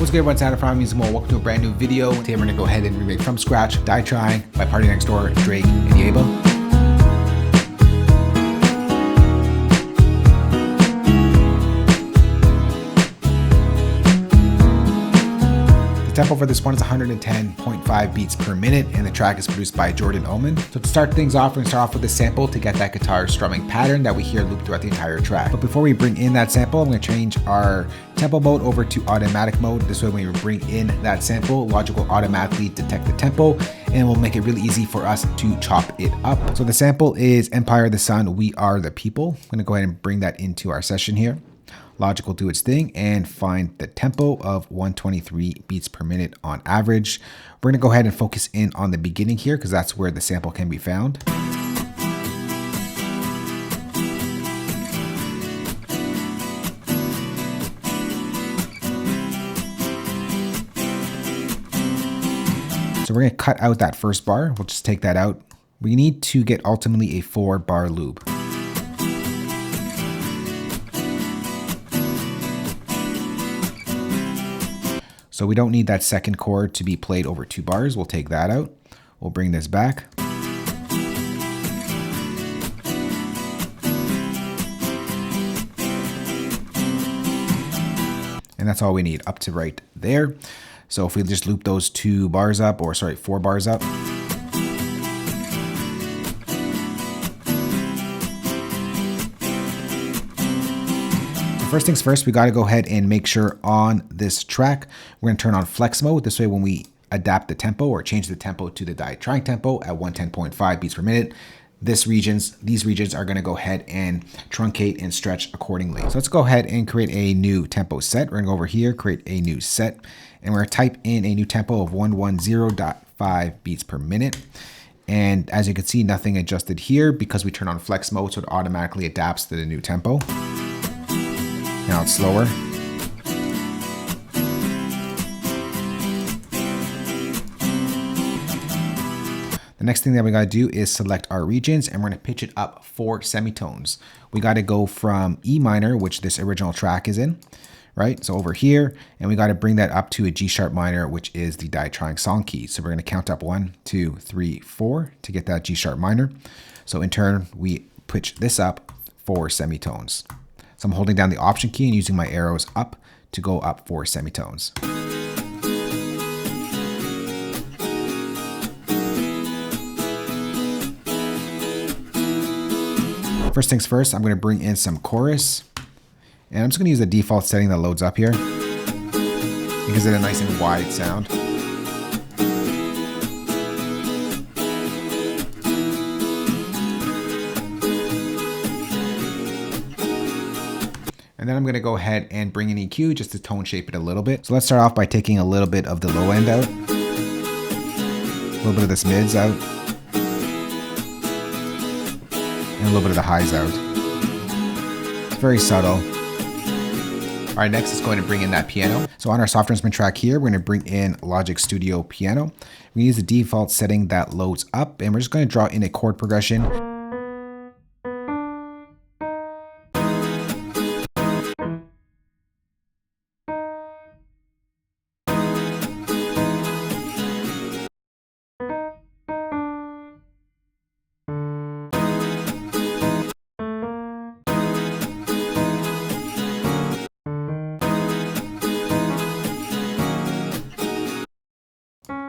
What's good everyone, Santa from Music Welcome to a brand new video. Today we're going to go ahead and remake from scratch Die Trying by PARTYNEXTDOOR, Drake, and Yebba. The tempo for this one is 110.5 beats per minute, and the track is produced by Ullman. So to start things off, we're going to start off with a sample to get that guitar strumming pattern that we hear loop throughout the entire track. But before we bring in that sample, I'm going to change our tempo mode over to automatic mode. This way when we bring in that sample, Logic will automatically detect the tempo and will make it really easy for us to chop it up. So the sample is Empire of the Sun, We Are the People. I'm going to go ahead and bring that into our session here. Logic will do its thing and find the tempo of 123 beats per minute on average. We're going to go ahead and focus in on the beginning here because that's where the sample can be found. So we're going to cut out that first bar. We'll just take that out. We need to get ultimately a 4-bar loop. So we don't need that second chord to be played over 2 bars. We'll take that out. We'll bring this back. And that's all we need up to right there. So if we just loop those 2 bars up, or sorry, 4 bars up. First things first, we got to go ahead and make sure on this track, we're going to turn on flex mode. This way when we adapt the tempo or change the tempo to the Die Trying tempo at 110.5 beats per minute, these regions are going to go ahead and truncate and stretch accordingly. So let's go ahead and create a new tempo set. We're going to go over here, create a new set, and we're going to type in a new tempo of 110.5 beats per minute. And as you can see, nothing adjusted here because we turn on flex mode, so it automatically adapts to the new tempo. Now it's slower. The next thing that we got to do is select our regions, and we're going to pitch it up 4 semitones. We got to go from E minor, which this original track is in, right? So over here, and we got to bring that up to a G sharp minor, which is the Die Trying song key. So we're going to count up 1, 2, 3, 4 to get that G sharp minor. So in turn, we pitch this up 4 semitones. So I'm holding down the Option key and using my arrows up to go up 4 semitones. First things first, I'm going to bring in some chorus. And I'm just going to use the default setting that loads up here. It gives it a nice and wide sound. And then I'm going to go ahead and bring in EQ just to tone shape it a little bit. So let's start off by taking a little bit of the low end out, a little bit of this mids out, and a little bit of the highs out. It's very subtle. All right, next is going to bring in that piano. So on our software instrument track here, we're going to bring in Logic Studio Piano. We use the default setting that loads up, and we're just going to draw in a chord progression.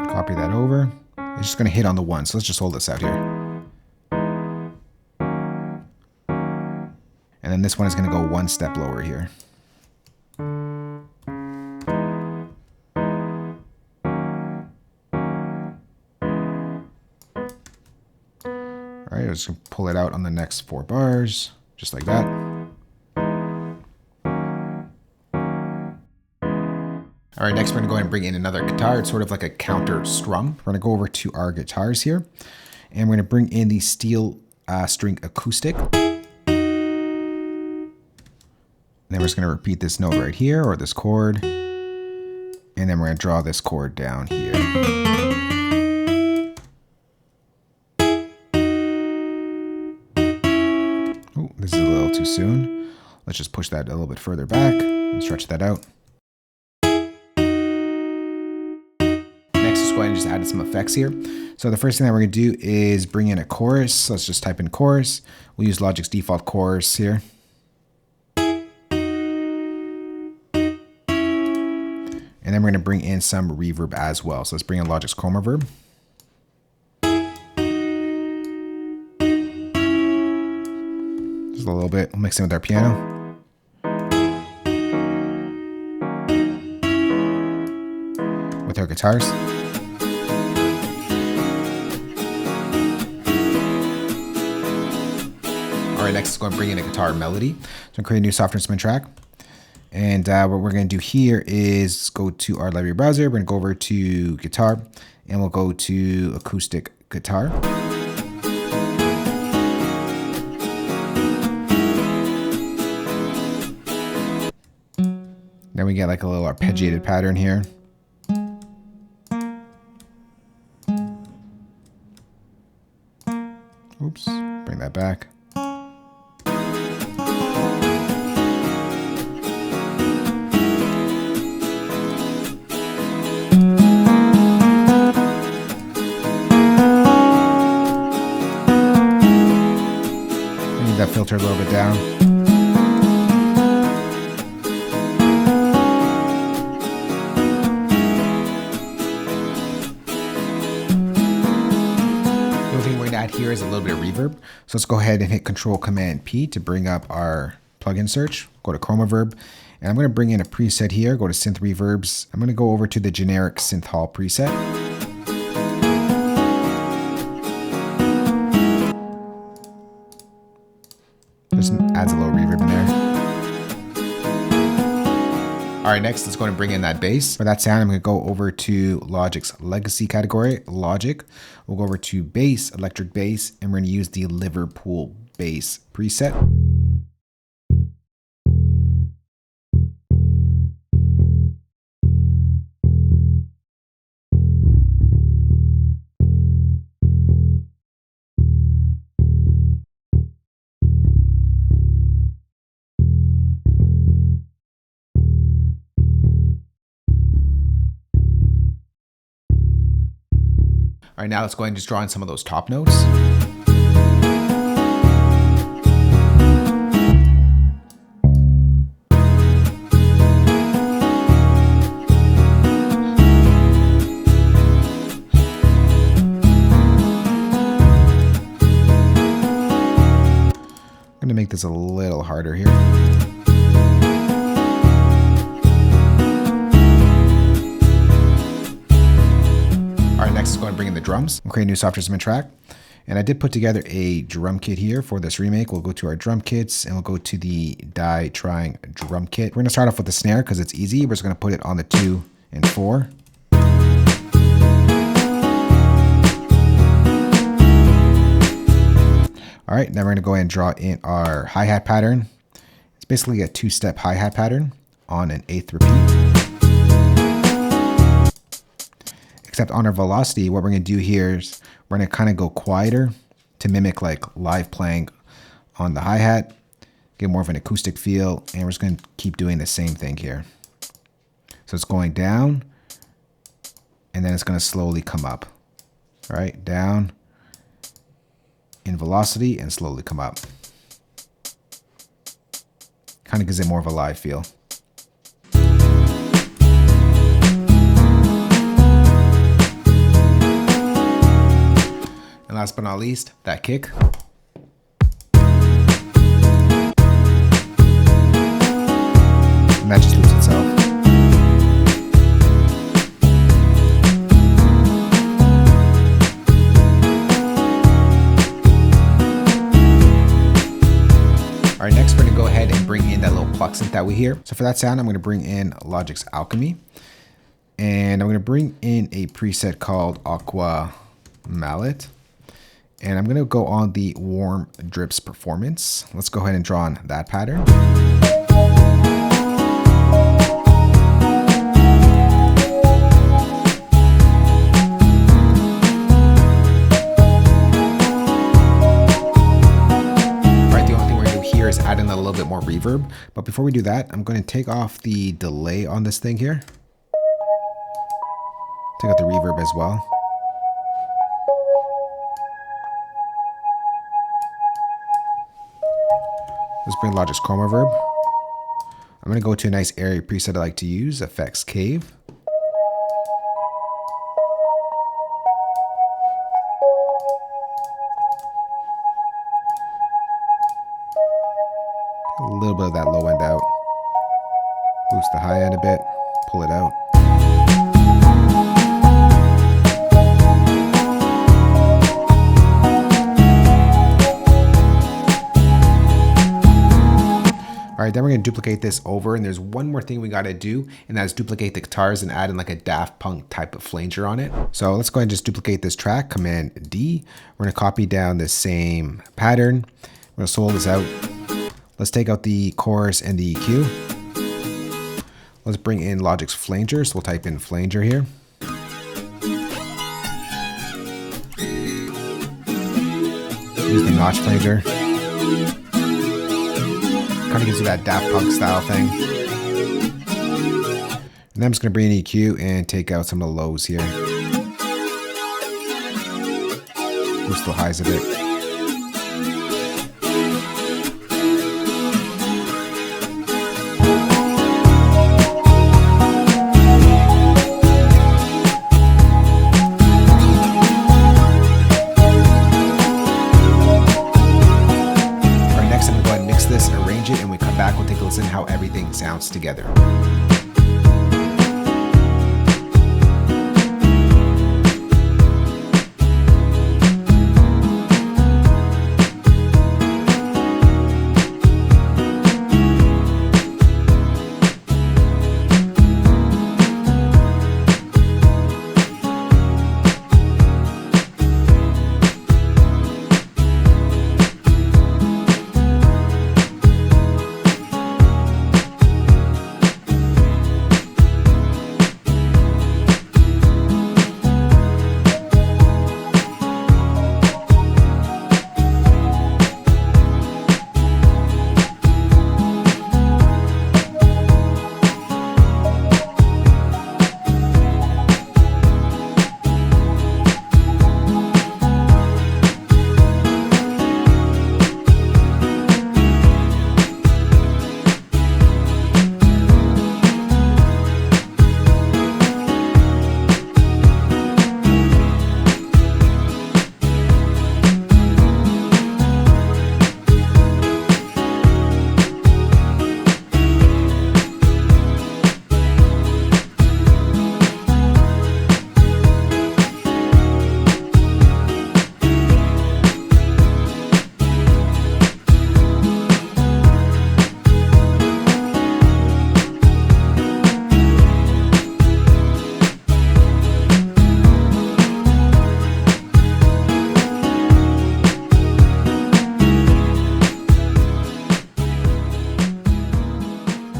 Copy that over. It's just going to hit on the 1, so let's just hold this out here. And then this one is going to go 1 step lower here. All right, I'm just going to pull it out on the next 4 bars, just like that. All right, next we're gonna go ahead and bring in another guitar. It's sort of like a counter strum. We're gonna go over to our guitars here, and we're gonna bring in the steel string acoustic. And then we're just gonna repeat this note right here, or this chord. And then we're gonna draw this chord down here. Oh, this is a little too soon. Let's just push that a little bit further back and stretch that out. go ahead and just add some effects here. So the first thing that we're going to do is bring in a chorus. So let's just type in chorus. We'll use Logic's default chorus here. And then we're going to bring in some reverb as well. So let's bring in Logic's chroma verb. Just a little bit. We'll mix it with our piano. With our guitars. Alright, next is going to bring in a guitar melody. So I'm create a new software instrument track. And what we're going to do here is go to our library browser. We're going to go over to guitar and we'll go to acoustic guitar. Then we get like a little arpeggiated pattern here. Oops, bring that back. I need that filter a little bit down. Add here is a little bit of reverb. So let's go ahead and hit Control-Command-P to bring up our plugin search. Go to chroma verb, and I'm going to bring in a preset here. Go to synth reverbs. I'm going to go over to the generic synth hall preset. Just adds a little reverb in there. All right, next let's go and bring in that bass. For that sound, I'm going to go over to Logic's legacy category, Logic. We'll go over to bass, electric bass, and we're going to use the Liverpool bass preset. All right, now let's go ahead and just draw in some of those top notes. I'm gonna make this a little harder here. Next is going to bring in the drums. We'll create a new software instrument track. And I did put together a drum kit here for this remake. We'll go to our drum kits and we'll go to the Die Trying drum kit. We're going to start off with the snare because it's easy. We're just going to put it on the 2 and 4. All right, now we're going to go ahead and draw in our hi-hat pattern. It's basically a 2-step hi-hat pattern on an 8th repeat. Except on our velocity, what we're going to do here is we're going to kind of go quieter to mimic like live playing on the hi-hat, get more of an acoustic feel, and we're just going to keep doing the same thing here. So it's going down, and then it's going to slowly come up. All right, down in velocity and slowly come up. Kind of gives it more of a live feel. And last but not least, that kick. And that just loops itself. All right, next we're gonna go ahead and bring in that little Pluck Synth that we hear. So for that sound, I'm gonna bring in Logic's Alchemy. And I'm gonna bring in a preset called Aqua Mallet. And I'm going to go on the warm drips performance. Let's go ahead and draw on that pattern. All right, the only thing we're going to do here is add in a little bit more reverb. But before we do that, I'm going to take off the delay on this thing here. Take out the reverb as well. Let's bring Logic's Chroma Verb. I'm going to go to a nice area preset I like to use, Effects Cave. A little bit of that low end out. Boost the high end a bit, pull it out. All right, then we're gonna duplicate this over, and there's one more thing we gotta do, and that's duplicate the guitars and add in like a Daft Punk type of flanger on it. So let's go ahead and just duplicate this track, Command D. We're gonna copy down the same pattern. We're gonna solo this out. Let's take out the chorus and the EQ. Let's bring in Logic's flanger, so we'll type in flanger here. Use the notch flanger. Kind of gives you that Daft Punk style thing. And then I'm just going to bring in EQ and take out some of the lows here. Boost the highs a bit. Arrange it, and we come back, we'll take a listen how everything sounds together.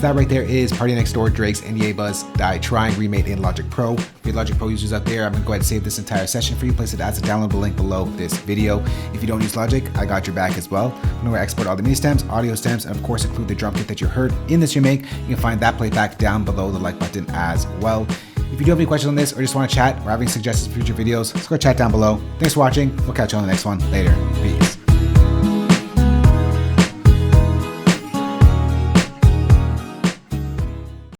That right there is PARTYNEXTDOOR, Drake's, and Yebba's Die Trying remade in Logic Pro. For your Logic Pro users out there, I'm going to go ahead and save this entire session for you. Place it as a downloadable link below this video. If you don't use Logic, I got your back as well. I'm going to export all the MIDI stems, audio stems, and of course include the drum kit that you heard in this remake. You can find that playback down below the like button as well. If you do have any questions on this or just want to chat or have any suggestions for future videos, let's go chat down below. Thanks for watching. We'll catch you on the next one. Later. Peace.